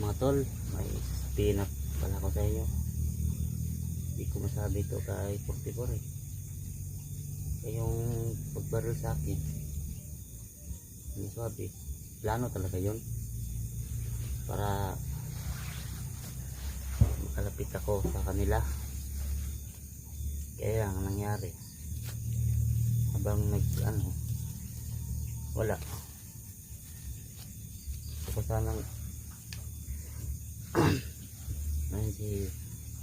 Mga tol, may sabihin na pala ko sa inyo. Hindi ko masabi ito kay 44 eh. Yung pagbaril sa akin, hindi sabi, plano talaga yun para makalapit ako sa kanila. Kaya ang nangyari, habang wala, gusto ko sanang si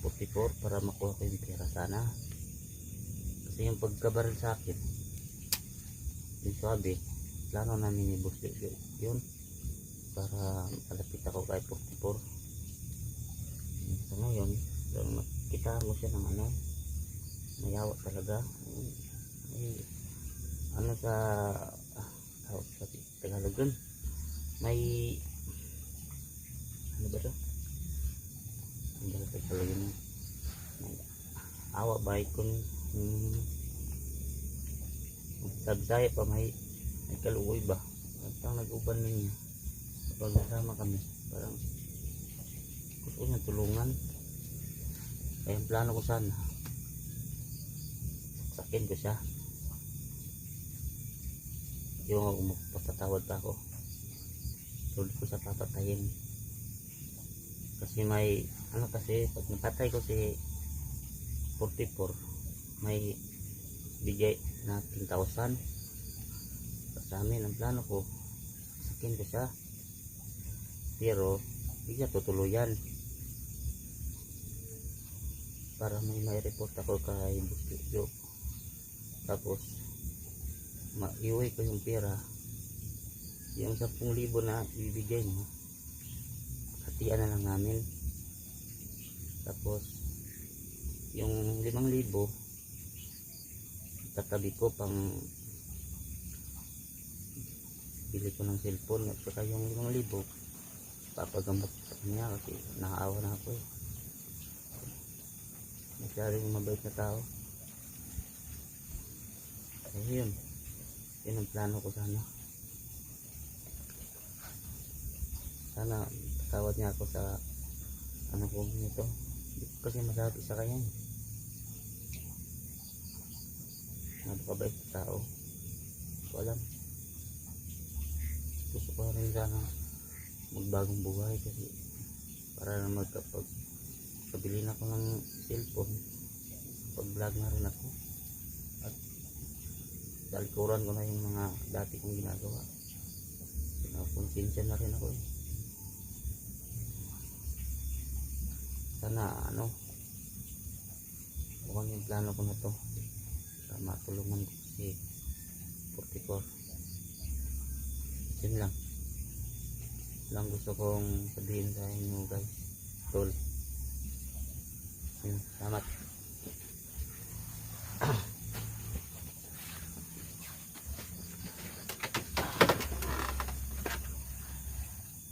44 para makuha ko yung pera sana. Kasi yung pagkabaril sa akin, yung sabi, plano namin ni Boss yun para makalapit ako kay 44. So ngayon, nakita mo siya ng mayawa talaga. Sa tawag sa Tagalog dun, may ba ito? Hindi na Tagalog yun. May awa ba kung sabsaya pa may kaluoy ba? At ang nag-uban niya kapag kasama kami, parang gusto niya tulungan. Kaya ang plano ko sana, sakin ko siya. Yung ako magpapatawad pa ako, tuloy ko siya papatayin. Kasi may pag napatay ko si 44, may bigay na 10,000 sa amin. Ang plano ko, sakin ko siya, pero hindi siya tutuluyan para may report ako kay Bustilyo. Tapos maiuwi ko yung pera, yung 10,000 na ibibigay mo, hatian na lang namin. Tapos yung 5,000 tatabi ko pang bili ko ng cellphone, at saka yung 5,000 papagamot sa kanya kasi nakaawa na ako eh. Masyadong mabait na tao. Ayun, yun ang plano ko sana. Sana tawad niya ako sa ko nito. Hindi ko kasi masabi sa kanya. Napakabait na tao. Ko alam. Gusto ko rin sana magbagong buhay kasi para na magkapagpabili na ako ng cellphone, pag vlog na rin ako, at talikuran ko na yung mga dati kong ginagawa. Pinakonsensya na rin ako eh. Sana mukhang yung plano ko na to para matulungan ko si 44. Yun lang gusto kong sabihin sa inyo guys, tol. Salamat.